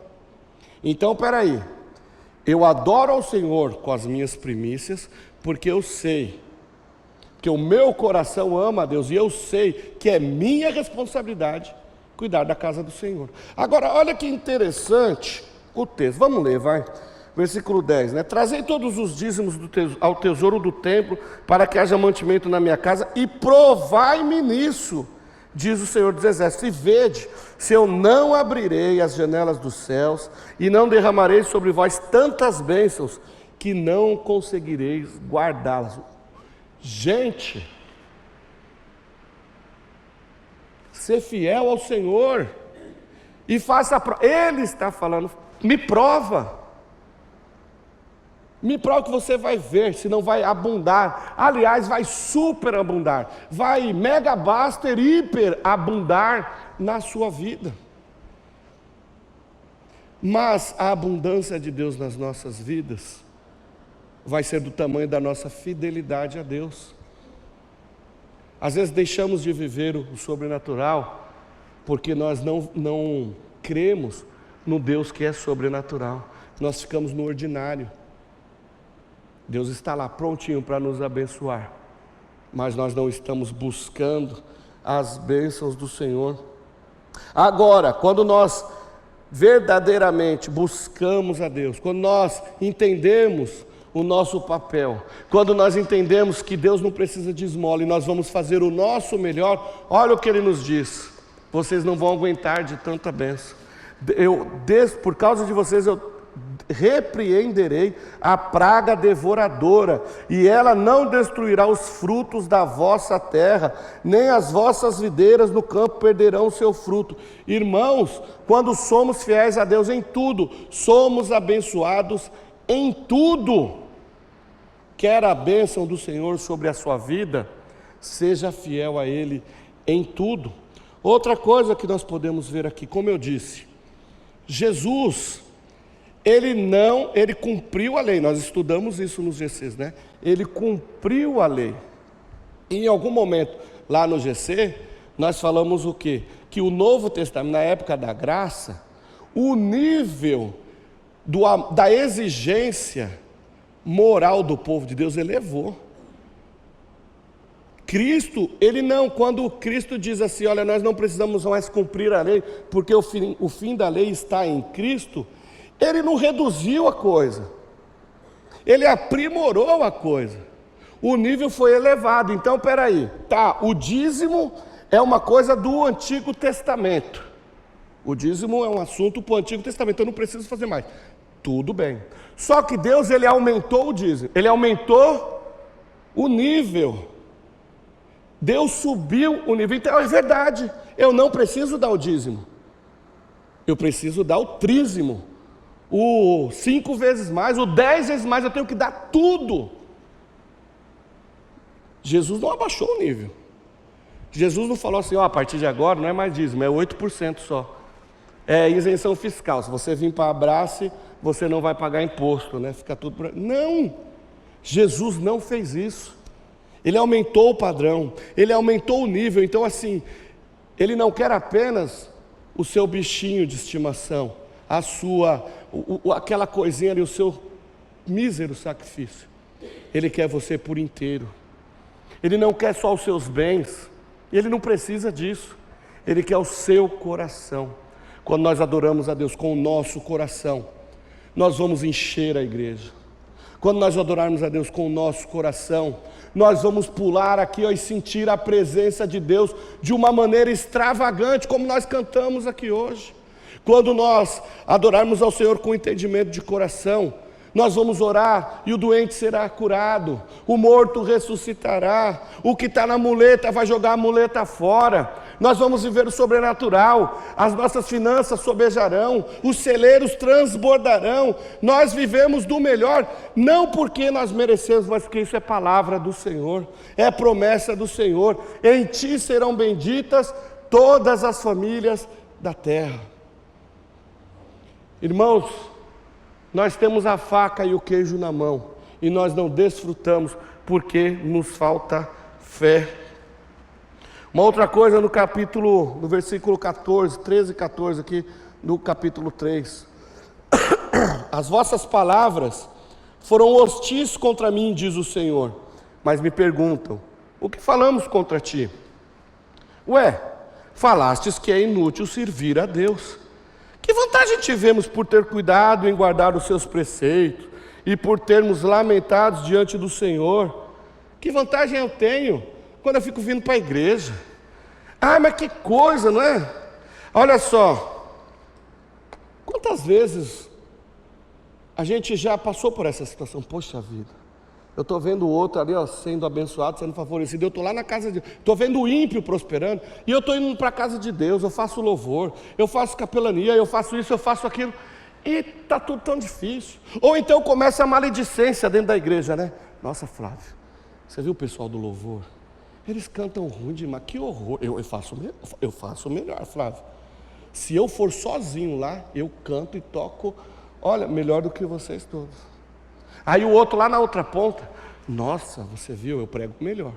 Então, peraí, eu adoro ao Senhor com as minhas primícias, porque eu sei que o meu coração ama a Deus, e eu sei que é minha responsabilidade cuidar da casa do Senhor. Agora, olha que interessante o texto, vamos ler, vai. Versículo 10, né? Trazei todos os dízimos ao tesouro do templo, para que haja mantimento na minha casa, e provai-me nisso, diz o Senhor dos Exércitos, e vede, se eu não abrirei as janelas dos céus, e não derramarei sobre vós tantas bênçãos, que não conseguireis guardá-las. Gente, ser fiel ao Senhor, e faça a prova. Ele está falando, me prova que você vai ver, se não vai abundar. Aliás, vai super abundar, vai mega baster, hiper abundar na sua vida. Mas a abundância de Deus nas nossas vidas vai ser do tamanho da nossa fidelidade a Deus. Às vezes deixamos de viver o sobrenatural porque nós não cremos no Deus que é sobrenatural. Nós ficamos no ordinário. Deus está lá prontinho para nos abençoar, mas nós não estamos buscando as bênçãos do Senhor. Agora, quando nós verdadeiramente buscamos a Deus, quando nós entendemos o nosso papel, quando nós entendemos que Deus não precisa de esmola e nós vamos fazer o nosso melhor, olha o que Ele nos diz: vocês não vão aguentar de tanta bênção. Por causa de vocês eu repreenderei a praga devoradora, e ela não destruirá os frutos da vossa terra, nem as vossas videiras no campo perderão o seu fruto. Irmãos, quando somos fiéis a Deus em tudo, somos abençoados em tudo. Quer a bênção do Senhor sobre a sua vida, seja fiel a Ele em tudo. Outra coisa que nós podemos ver aqui, como eu disse, Jesus, ele cumpriu a lei. Nós estudamos isso nos GCs, né? Ele cumpriu a lei. E em algum momento, lá no GC, nós falamos o quê? Que o Novo Testamento, na época da graça, o nível da exigência moral do povo de Deus elevou. Cristo, quando Cristo diz assim, olha, nós não precisamos mais cumprir a lei, porque o fim da lei está em Cristo, Ele não reduziu a coisa, Ele aprimorou a coisa, o nível foi elevado. Então, peraí, o dízimo é uma coisa do Antigo Testamento, o dízimo é um assunto para o Antigo Testamento, eu não preciso fazer mais, tudo bem. Só que Deus, Ele aumentou o dízimo, Ele aumentou o nível, Deus subiu o nível. Então é verdade, eu não preciso dar o dízimo, eu preciso dar o trízimo, o 5 vezes mais, o 10 vezes mais, eu tenho que dar tudo. Jesus não abaixou o nível, Jesus não falou assim, a partir de agora não é mais dízimo, é 8% só, é isenção fiscal, se você vir para Abrace, você não vai pagar imposto, né? Fica tudo por... Não, Jesus não fez isso. Ele aumentou o padrão, Ele aumentou o nível. Então assim, Ele não quer apenas o seu bichinho de estimação, aquela coisinha ali, o seu mísero sacrifício. Ele quer você por inteiro. Ele não quer só os seus bens, Ele não precisa disso. Ele quer o seu coração. Quando nós adoramos a Deus com o nosso coração, nós vamos encher a igreja. Quando nós adorarmos a Deus com o nosso coração, nós vamos pular aqui, ó, e sentir a presença de Deus de uma maneira extravagante, como nós cantamos aqui hoje. Quando nós adorarmos ao Senhor com entendimento de coração, nós vamos orar e o doente será curado, o morto ressuscitará, o que está na muleta vai jogar a muleta fora, nós vamos viver o sobrenatural, as nossas finanças sobejarão, os celeiros transbordarão, nós vivemos do melhor, não porque nós merecemos, mas porque isso é palavra do Senhor, é promessa do Senhor. Em ti serão benditas todas as famílias da terra. Irmãos, nós temos a faca e o queijo na mão, e nós não desfrutamos, porque nos falta fé. Uma outra coisa no versículo 14, 13 e 14 aqui, no capítulo 3. As vossas palavras foram hostis contra mim, diz o Senhor, mas me perguntam, o que falamos contra ti? Falastes que é inútil servir a Deus. Que vantagem tivemos por ter cuidado em guardar os seus preceitos e por termos lamentados diante do Senhor? Que vantagem eu tenho quando eu fico vindo para a igreja? Mas que coisa, não é? Olha só, quantas vezes a gente já passou por essa situação? Poxa vida, eu estou vendo o outro ali, ó, sendo abençoado, sendo favorecido, eu estou lá na casa de Deus, estou vendo o ímpio prosperando, e eu estou indo para a casa de Deus, eu faço louvor, eu faço capelania, eu faço isso, eu faço aquilo, e está tudo tão difícil. Ou então começa a maledicência dentro da igreja, né? Nossa, Flávio, você viu o pessoal do louvor? Eles cantam ruim demais, que horror. Eu faço melhor, Flávio. Se eu for sozinho lá, eu canto e toco, olha, melhor do que vocês todos. Aí o outro lá na outra ponta, nossa, você viu, eu prego melhor.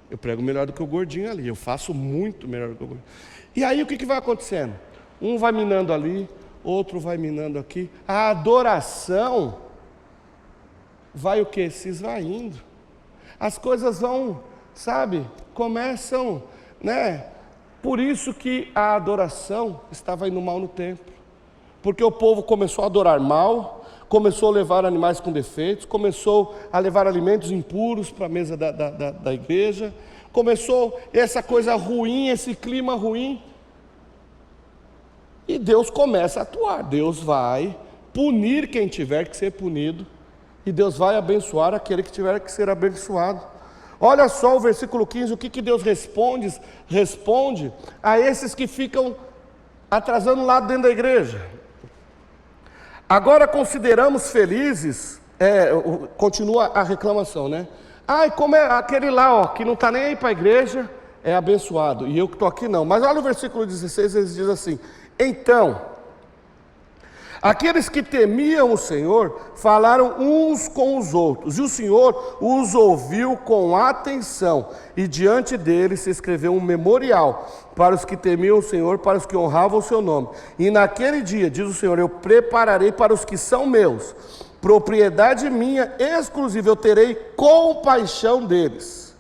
Eu prego melhor do que o gordinho ali, eu faço muito melhor do que o gordinho. E aí o que vai acontecendo? Um vai minando ali, outro vai minando aqui. A adoração vai o quê? Se esvaindo. As coisas vão, sabe, começam, né? Por isso que a adoração estava indo mal no templo. Porque o povo começou a adorar mal, começou a levar animais com defeitos, começou a levar alimentos impuros para a mesa da igreja, começou essa coisa ruim, esse clima ruim, e Deus começa a atuar. Deus vai punir quem tiver que ser punido, e Deus vai abençoar aquele que tiver que ser abençoado. Olha só o versículo 15, o que Deus responde a esses que ficam atrasando lá dentro da igreja. Agora consideramos felizes, continua a reclamação, né? Como é aquele lá, ó, que não está nem aí para a igreja, é abençoado, e eu que estou aqui não. Mas olha o versículo 16, ele diz assim: então, aqueles que temiam o Senhor falaram uns com os outros, e o Senhor os ouviu com atenção, e diante deles se escreveu um memorial para os que temiam o Senhor, para os que honravam o seu nome. E naquele dia, diz o Senhor, eu prepararei para os que são meus, propriedade minha exclusiva, eu terei compaixão deles,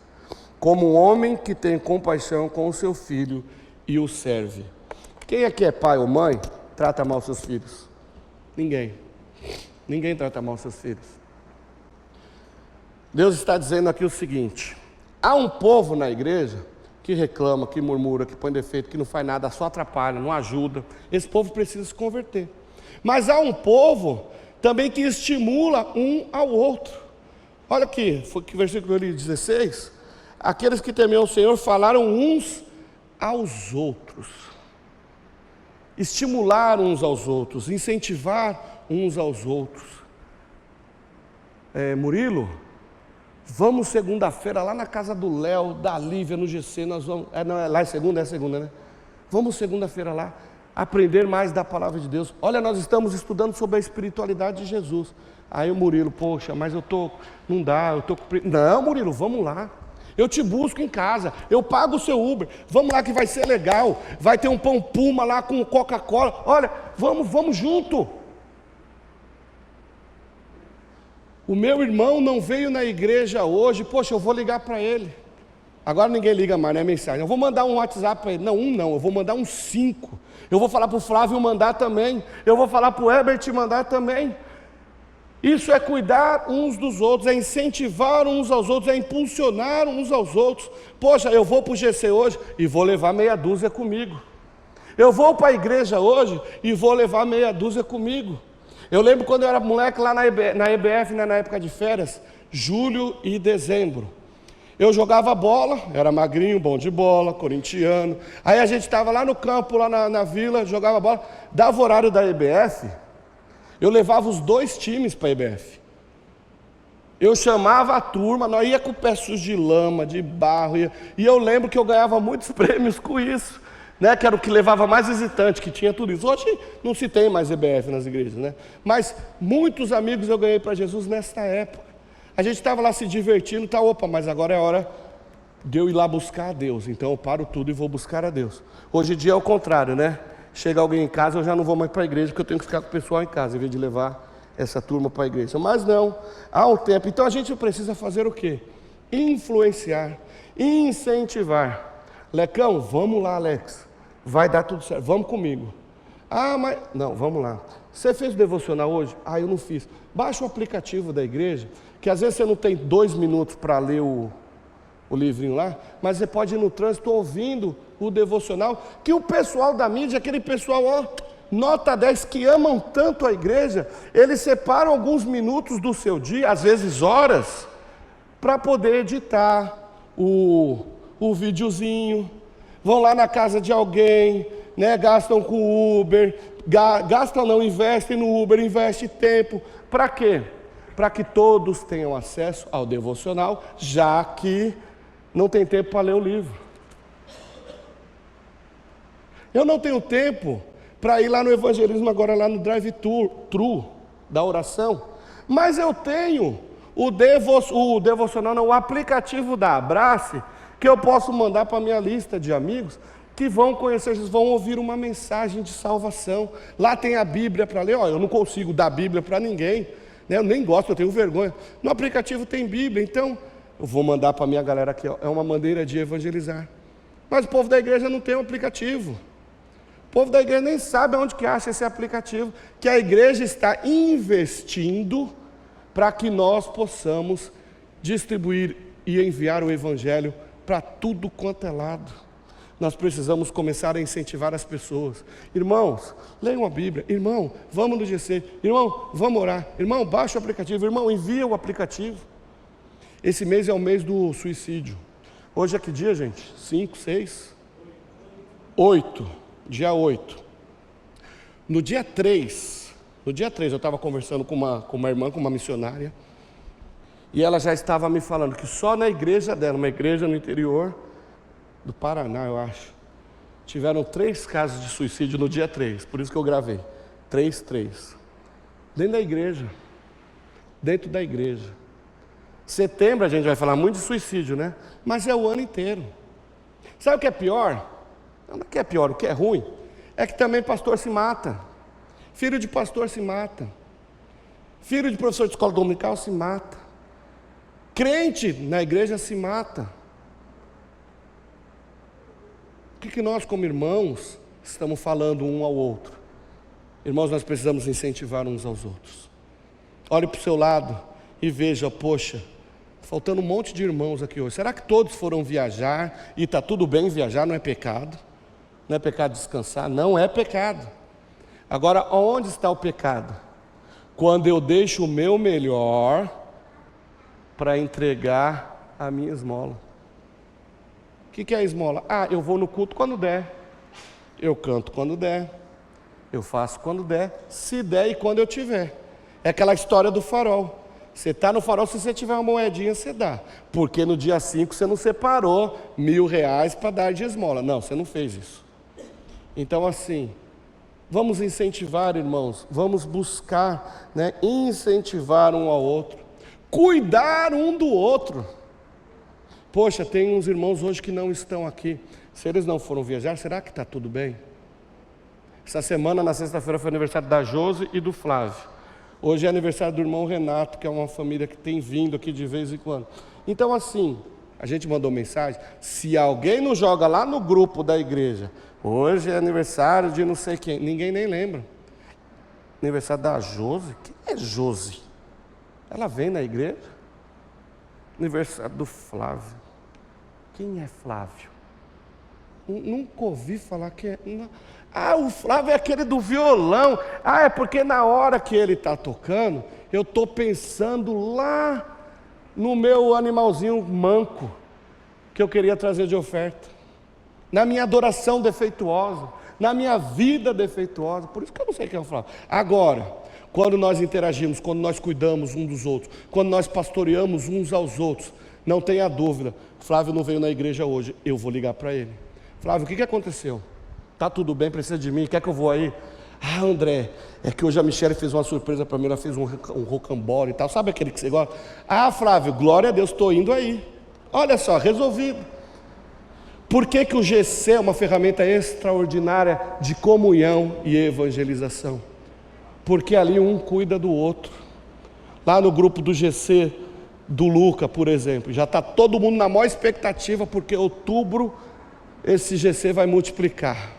como um homem que tem compaixão com o seu filho e o serve. Quem aqui é pai ou mãe, trata mal seus filhos? Ninguém trata mal seus filhos. Deus está dizendo aqui o seguinte: há um povo na igreja que reclama, que murmura, que põe defeito, que não faz nada, só atrapalha, não ajuda. Esse povo precisa se converter. Mas há um povo também que estimula um ao outro. Olha aqui, foi que versículo 16: aqueles que temiam o Senhor falaram uns aos outros. Estimular uns aos outros, incentivar uns aos outros. Murilo, vamos segunda-feira lá na casa do Léo, da Lívia, no GC, nós vamos, lá é segunda, né? Vamos segunda-feira lá, aprender mais da palavra de Deus. Olha, nós estamos estudando sobre a espiritualidade de Jesus. Aí o Murilo, poxa, mas não dá, eu estou... Não, Murilo, vamos lá. Eu te busco em casa, eu pago o seu Uber, vamos lá que vai ser legal, vai ter um pão Puma lá com Coca-Cola, olha, vamos junto. O meu irmão não veio na igreja hoje, poxa, eu vou ligar para ele. Agora ninguém liga mais, né? Mensagem. Eu vou mandar um WhatsApp para ele. Não, eu vou mandar uns 5. Eu vou falar para o Flávio mandar também. Eu vou falar para o Herbert mandar também. Isso é cuidar uns dos outros, é incentivar uns aos outros, é impulsionar uns aos outros. Poxa, eu vou para o GC hoje e vou levar meia dúzia comigo. Eu vou para a igreja hoje e vou levar meia dúzia comigo. Eu lembro quando eu era moleque lá na EBF, né, na época de férias, julho e dezembro. Eu jogava bola, era magrinho, bom de bola, corintiano. Aí a gente estava lá no campo, lá na vila, jogava bola. Dava o horário da EBF, eu levava os 2 times para a EBF. Eu chamava a turma, nós ia com o pé sujo de lama, de barro. E eu lembro que eu ganhava muitos prêmios com isso, né? Que era o que levava mais visitante, que tinha tudo isso. Hoje não se tem mais EBF nas igrejas, né? Mas muitos amigos eu ganhei para Jesus nessa época. A gente estava lá se divertindo, tá, opa, mas agora é hora de eu ir lá buscar a Deus. Então eu paro tudo e vou buscar a Deus. Hoje em dia é o contrário, né? Chega alguém em casa, eu já não vou mais para a igreja, porque eu tenho que ficar com o pessoal em casa, em vez de levar essa turma para a igreja. Mas não, há um tempo. Então a gente precisa fazer o quê? Influenciar, incentivar. Lecão, vamos lá, Alex. Vai dar tudo certo, vamos comigo. Ah, mas... Não, vamos lá. Você fez o devocional hoje? Ah, eu não fiz. Baixa o aplicativo da igreja, que às vezes você não tem 2 minutos para ler o livrinho lá, mas você pode ir no trânsito ouvindo o devocional, que o pessoal da mídia, aquele pessoal, ó, nota 10, que amam tanto a igreja, eles separam alguns minutos do seu dia, às vezes horas, para poder editar o videozinho, vão lá na casa de alguém, né, gastam com Uber, investem no Uber, investem tempo, para quê? Para que todos tenham acesso ao devocional, já que não tem tempo para ler o livro. Eu não tenho tempo para ir lá no evangelismo agora, lá no drive-thru da oração, mas eu tenho o devocional, não, o aplicativo da Abrace, que eu posso mandar para a minha lista de amigos, que vão conhecer Jesus, vão ouvir uma mensagem de salvação. Lá tem a Bíblia para ler. Ó, eu não consigo dar Bíblia para ninguém, né? Eu nem gosto, eu tenho vergonha. No aplicativo tem Bíblia, então eu vou mandar para a minha galera aqui, ó, é uma maneira de evangelizar. Mas o povo da igreja não tem um aplicativo. O povo da igreja nem sabe onde que acha esse aplicativo, que a igreja está investindo para que nós possamos distribuir e enviar o evangelho para tudo quanto é lado. Nós precisamos começar a incentivar as pessoas. Irmãos, leiam a Bíblia. Irmão, vamos no GC. Irmão, vamos orar. Irmão, baixa o aplicativo. Irmão, envia o aplicativo. Esse mês é o mês do suicídio. Hoje é que dia, gente? 5, 6? 8. Dia 8. No dia 3, eu estava conversando com uma irmã, com uma missionária, e ela já estava me falando que só na igreja dela, uma igreja no interior do Paraná, eu acho, tiveram 3 casos de suicídio no dia 3, por isso que eu gravei, 3. Dentro da igreja. Setembro a gente vai falar muito de suicídio, né? Mas é o ano inteiro. Sabe o que é pior? Não é que é pior, o que é ruim é que também pastor se mata. Filho de pastor se mata. Filho de professor de escola dominical se mata. Crente na igreja se mata. O que nós, como irmãos, estamos falando um ao outro? Irmãos, nós precisamos incentivar uns aos outros. Olhe para o seu lado e veja, poxa, faltando um monte de irmãos aqui hoje. Será que todos foram viajar e está tudo bem viajar? Não é pecado? Não é pecado descansar? Não é pecado. Agora, onde está o pecado? Quando eu deixo o meu melhor para entregar a minha esmola. O que é a esmola? Ah, eu vou no culto quando der, eu canto quando der, eu faço quando der, se der e quando eu tiver. É aquela história do farol. Você está no farol, se você tiver uma moedinha, você dá. Porque no dia 5 você não separou R$1.000 para dar de esmola. Não, você não fez isso. Então assim, vamos incentivar, irmãos, vamos buscar, né, incentivar um ao outro, cuidar um do outro. Poxa, tem uns irmãos hoje que não estão aqui. Se eles não foram viajar, será que está tudo bem? Essa semana, na sexta-feira, foi aniversário da Josi e do Flávio. Hoje é aniversário do irmão Renato, que é uma família que tem vindo aqui de vez em quando. Então assim, A gente mandou mensagem. Se alguém não joga lá no grupo da igreja, hoje é aniversário de não sei quem, ninguém nem lembra. Aniversário da Josi? Quem é Josi? Ela vem na igreja? Aniversário do Flávio. Quem é Flávio? Nunca ouvi falar que é. Ah, o Flávio é aquele do violão. Ah, é porque na hora que ele está tocando, eu estou pensando lá no meu animalzinho manco, que eu queria trazer de oferta, na minha adoração defeituosa, na minha vida defeituosa. Por isso que eu não sei quem é o Flávio. Agora, quando nós interagimos, quando nós cuidamos uns dos outros, quando nós pastoreamos uns aos outros, não tenha dúvida, Flávio não veio na igreja hoje, eu vou ligar para ele. Flávio, o que aconteceu? Está tudo bem, precisa de mim, quer que eu vou aí? Ah, André, é que hoje a Michele fez uma surpresa para mim, ela fez um rocambole e tal, sabe aquele que você gosta? Ah, Flávio, glória a Deus, estou indo aí. Olha só, resolvido. Por que o GC é uma ferramenta extraordinária de comunhão e evangelização? Porque ali um cuida do outro. Lá no grupo do GC, do Luca, por exemplo, já está todo mundo na maior expectativa, porque outubro esse GC vai multiplicar.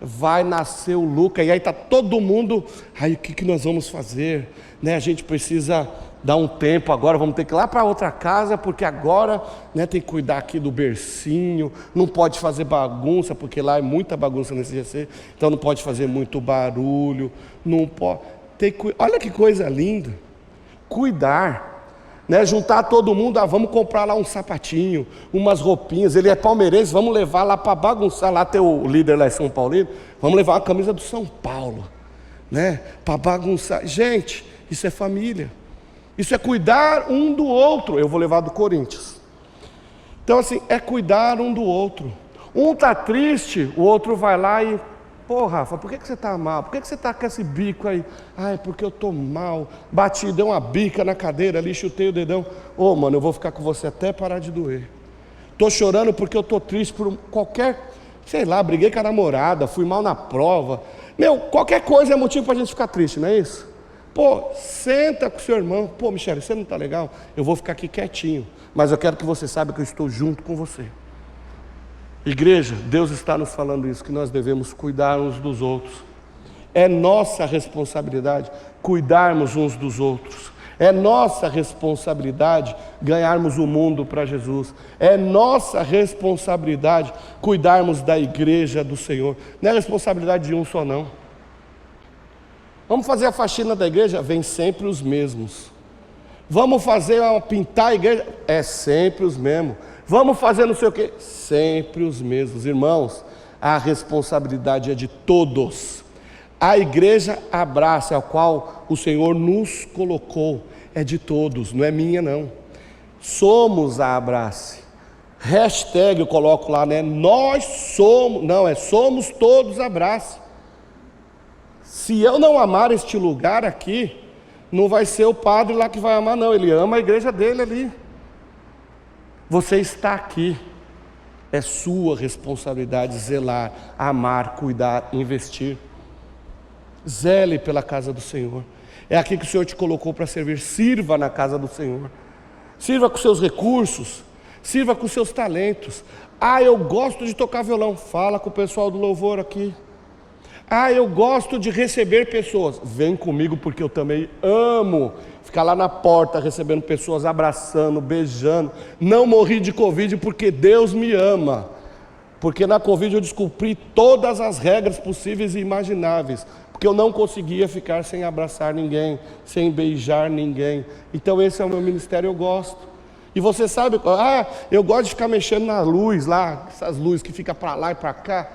Vai nascer o Luca, e aí está todo mundo, aí o que nós vamos fazer? Né, a gente precisa dar um tempo agora, vamos ter que ir lá para outra casa, porque agora, né, tem que cuidar aqui do bercinho, não pode fazer bagunça, porque lá é muita bagunça nesse GC, então não pode fazer muito barulho, não pode, olha que coisa linda, cuidar. Né, juntar todo mundo, vamos comprar lá um sapatinho, umas roupinhas, ele é palmeirense, vamos levar lá para bagunçar, lá tem o líder lá em São Paulino, vamos levar uma camisa do São Paulo, né, para bagunçar. Gente, isso é família, isso é cuidar um do outro. Eu vou levar do Corinthians. Então assim, é cuidar um do outro. Um está triste, o outro vai lá e... Pô, Rafa, por que você está mal? Por que você está com esse bico aí? Ah, é porque eu estou mal. Bati, dei uma bica na cadeira ali, chutei o dedão. Ô, mano, eu vou ficar com você até parar de doer. Estou chorando porque eu estou triste por qualquer... Sei lá, briguei com a namorada, fui mal na prova. Meu, qualquer coisa é motivo para a gente ficar triste, não é isso? Pô, senta com o seu irmão. Pô, Michele, você não está legal? Eu vou ficar aqui quietinho. Mas eu quero que você saiba que eu estou junto com você. Igreja, Deus está nos falando isso, que nós devemos cuidar uns dos outros. É nossa responsabilidade cuidarmos uns dos outros. É nossa responsabilidade ganharmos o mundo para Jesus. É nossa responsabilidade cuidarmos da igreja do Senhor. Não é responsabilidade de um só, não. Vamos fazer a faxina da igreja? Vem sempre os mesmos. Vamos pintar a igreja? É sempre os mesmos. Vamos fazer não sei o quê? Sempre os mesmos. Irmãos, a responsabilidade é de todos. A igreja abraça, a qual o Senhor nos colocou, é de todos, não é minha não. Somos a Abrace. Hashtag eu coloco lá, né? Nós somos, não, somos todos Abrace. Se eu não amar este lugar aqui, não vai ser o padre lá que vai amar, não. Ele ama a igreja dele ali. Você está aqui, é sua responsabilidade zelar, amar, cuidar, investir. Zele pela casa do Senhor. É aqui que o Senhor te colocou para servir. Sirva na casa do Senhor. Sirva com seus recursos, sirva com seus talentos. Ah, eu gosto de tocar violão. Fala com o pessoal do louvor aqui. Ah, eu gosto de receber pessoas. Vem comigo porque eu também amo ficar lá na porta recebendo pessoas, abraçando, beijando. Não morri de Covid porque Deus me ama. Porque na Covid eu descumpri todas as regras possíveis e imagináveis. Porque eu não conseguia ficar sem abraçar ninguém, sem beijar ninguém. Então esse é o meu ministério, eu gosto. E você sabe, eu gosto de ficar mexendo na luz lá, essas luzes que ficam para lá e para cá.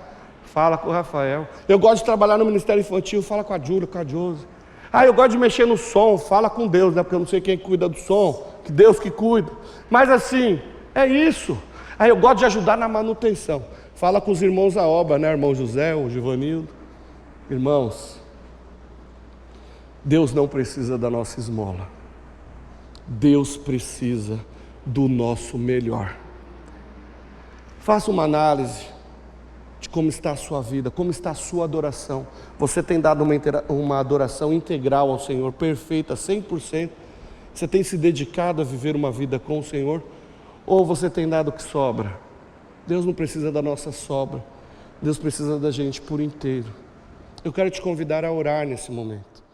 Fala com o Rafael. Eu gosto de trabalhar no Ministério Infantil, fala com a Júlia, com a Josi. Eu gosto de mexer no som, fala com Deus, né? Porque eu não sei quem cuida do som, que Deus que cuida. Mas assim, é isso. Eu gosto de ajudar na manutenção. Fala com os irmãos da obra, né? Irmão José, o Givanildo. Irmãos, Deus não precisa da nossa esmola. Deus precisa do nosso melhor. Faça uma análise de como está a sua vida, como está a sua adoração. Você tem dado uma adoração integral ao Senhor, perfeita, 100%? Você tem se dedicado a viver uma vida com o Senhor? Ou você tem dado o que sobra? Deus não precisa da nossa sobra. Deus precisa da gente por inteiro. Eu quero te convidar a orar nesse momento.